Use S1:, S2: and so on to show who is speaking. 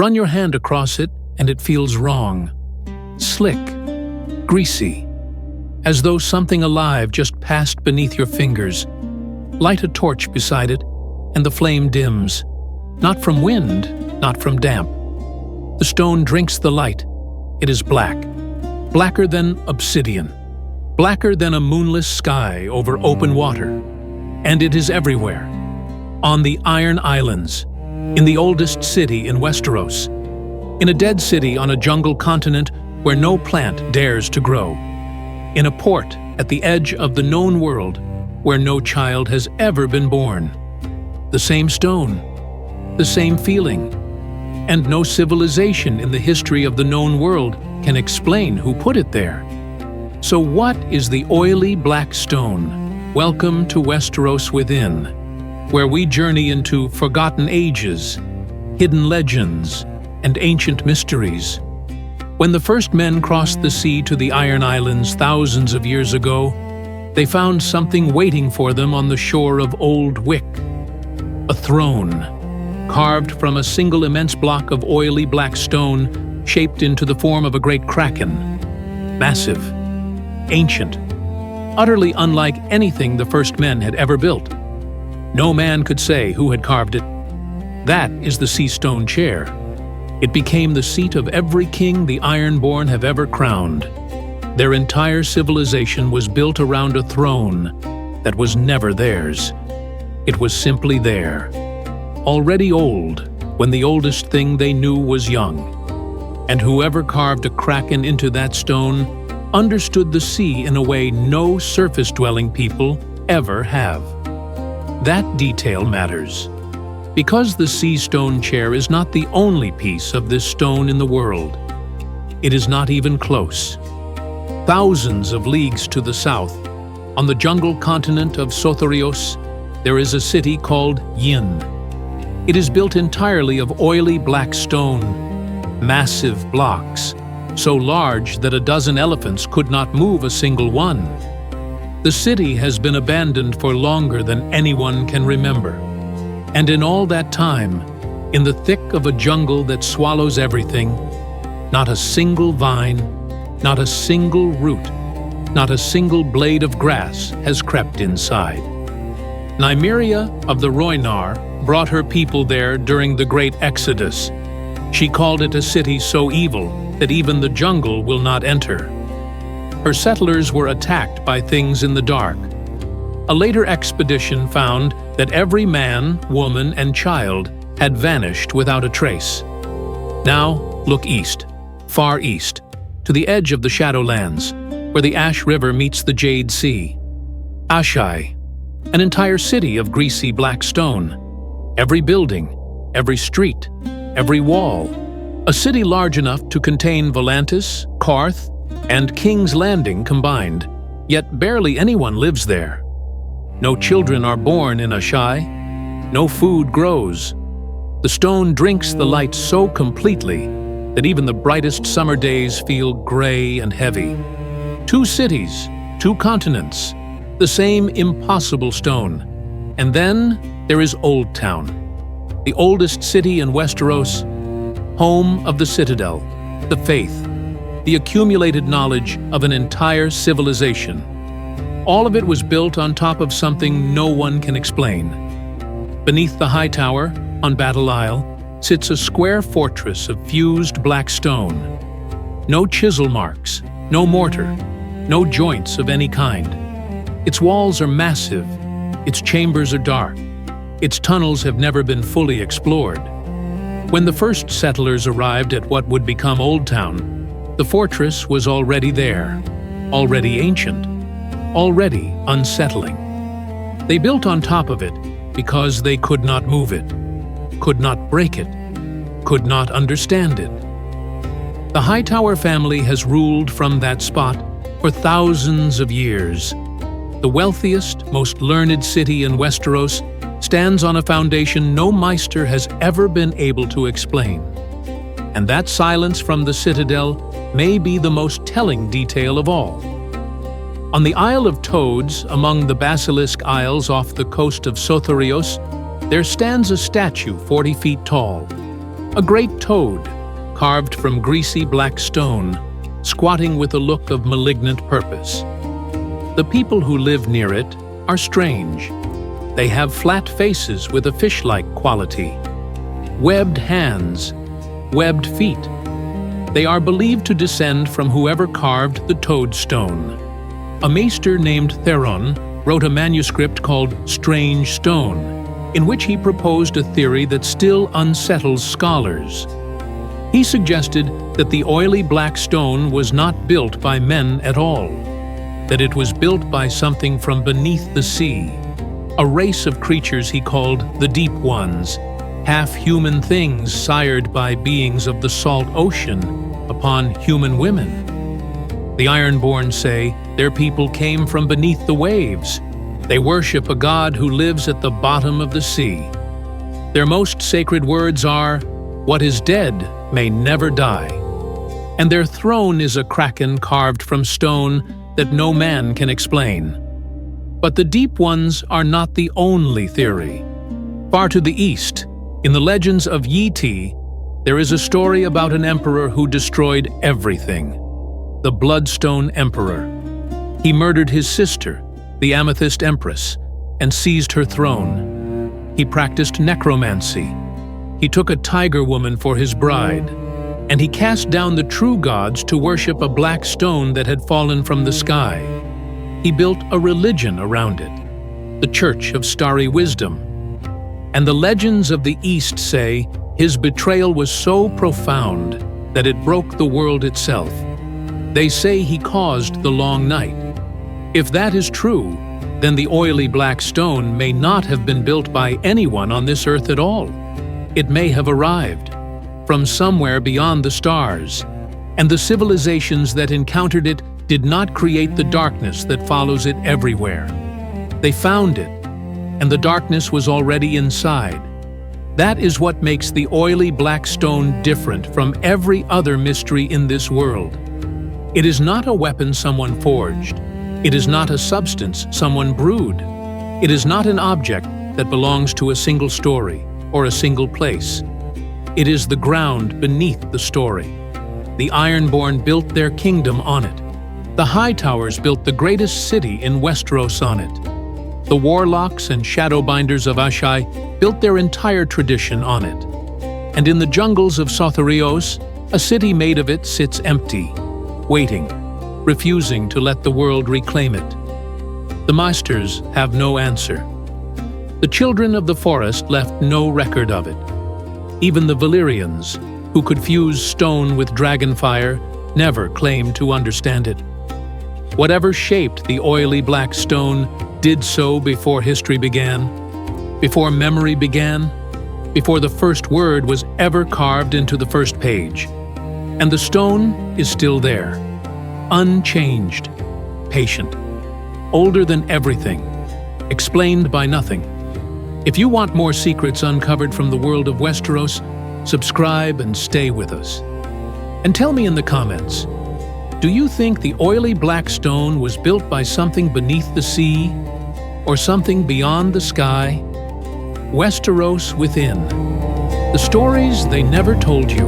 S1: Run your hand across it and it feels wrong. Slick, greasy, as though something alive just passed beneath your fingers. Light a torch beside it, and the flame dims. Not from wind, not from damp. The stone drinks the light. It is black. Blacker than obsidian. Blacker than a moonless sky over open water. And it is everywhere. On the Iron Islands, in the oldest city in Westeros, in a dead city on a jungle continent where no plant dares to grow, in a port at the edge of the known world where no child has ever been born. The same stone, the same feeling, and no civilization in the history of the known world can explain who put it there. So what is the oily black stone? Welcome to Westeros Within, where we journey into forgotten ages, hidden legends, and ancient mysteries. When the first men crossed the sea to the Iron Islands thousands of years ago, they found something waiting for them on the shore of Old Wick. A throne, carved from a single immense block of oily black stone shaped into the form of a great kraken. Massive, ancient, utterly unlike anything the first men had ever built. No man could say who had carved it. That is the Seastone Chair. It became the seat of every king the Ironborn have ever crowned. Their entire civilization was built around a throne that was never theirs. It was simply there, already old when the oldest thing they knew was young. And whoever carved a kraken into that stone understood the sea in a way no surface-dwelling people ever have. That detail matters. Because the Seastone Chair is not the only piece of this stone in the world. It is not even close. Thousands of leagues to the south, on the jungle continent of Sothorios, there is a city called Yeen. It is built entirely of oily black stone, massive blocks, so large that a dozen elephants could not move a single one. The city has been abandoned for longer than anyone can remember. And in all that time, in the thick of a jungle that swallows everything, not a single vine, not a single root, not a single blade of grass has crept inside. Nymeria of the Rhoynar brought her people there during the Great Exodus. She called it a city so evil that even the jungle will not enter. Her settlers were attacked by things in the dark. A later expedition found that every man, woman, and child had vanished without a trace. Now, look east, far east, to the edge of the Shadowlands, where the Ash River meets the Jade Sea. Asshai, an entire city of greasy black stone. Every building, every street, every wall. A city large enough to contain Volantis, Karth, and King's Landing combined, yet barely anyone lives there. No children are born in Asshai. No food grows. The stone drinks the light so completely that even the brightest summer days feel gray and heavy. 2 cities, 2 continents, the same impossible stone. And then there is Old Town, the oldest city in Westeros, home of the Citadel, the faith, the accumulated knowledge of an entire civilization. All of it was built on top of something no one can explain. Beneath the Hightower, on Battle Isle, sits a square fortress of fused black stone. No chisel marks, no mortar, no joints of any kind. Its walls are massive, its chambers are dark, its tunnels have never been fully explored. When the first settlers arrived at what would become Old Town, the fortress was already there, already ancient, already unsettling. They built on top of it because they could not move it, could not break it, could not understand it. The Hightower family has ruled from that spot for thousands of years. The wealthiest, most learned city in Westeros stands on a foundation no Meister has ever been able to explain. And that silence from the Citadel may be the most telling detail of all. On the Isle of Toads, among the Basilisk Isles off the coast of Sothorios, there stands a statue 40 feet tall. A great toad, carved from greasy black stone, squatting with a look of malignant purpose. The people who live near it are strange. They have flat faces with a fish-like quality, webbed hands, webbed feet. They are believed to descend from whoever carved the toadstone. A maester named Theron wrote a manuscript called Strange Stone, in which he proposed a theory that still unsettles scholars. He suggested that the oily black stone was not built by men at all, that it was built by something from beneath the sea, a race of creatures he called the Deep Ones, half-human things sired by beings of the salt ocean upon human women. The Ironborn say their people came from beneath the waves. They worship a god who lives at the bottom of the sea. Their most sacred words are, "What is dead may never die." And their throne is a kraken carved from stone that no man can explain. But the Deep Ones are not the only theory. Far to the east, in the legends of Yeen, there is a story about an emperor who destroyed everything, the Bloodstone Emperor. He murdered his sister, the Amethyst Empress, and seized her throne. He practiced necromancy. He took a tiger woman for his bride, and he cast down the true gods to worship a black stone that had fallen from the sky. He built a religion around it, the Church of Starry Wisdom. And the legends of the East say his betrayal was so profound that it broke the world itself. They say he caused the long night. If that is true, then the oily black stone may not have been built by anyone on this earth at all. It may have arrived from somewhere beyond the stars, and the civilizations that encountered it did not create the darkness that follows it everywhere. They found it, and the darkness was already inside. That is what makes the oily black stone different from every other mystery in this world. It is not a weapon someone forged. It is not a substance someone brewed. It is not an object that belongs to a single story or a single place. It is the ground beneath the story. The Ironborn built their kingdom on it. The Hightowers built the greatest city in Westeros on it. The warlocks and shadowbinders of Asshai built their entire tradition on it. And in the jungles of Sotharios, a city made of it sits empty, waiting, refusing to let the world reclaim it. The Maesters have no answer. The children of the forest left no record of it. Even the Valyrians, who could fuse stone with dragonfire, never claimed to understand it. Whatever shaped the oily black stone did so before history began, before memory began, before the first word was ever carved into the first page. And the stone is still there, unchanged, patient, older than everything, explained by nothing. If you want more secrets uncovered from the world of Westeros, subscribe and stay with us. And tell me in the comments, do you think the oily black stone was built by something beneath the sea or something beyond the sky? Westeros Within. The stories they never told you.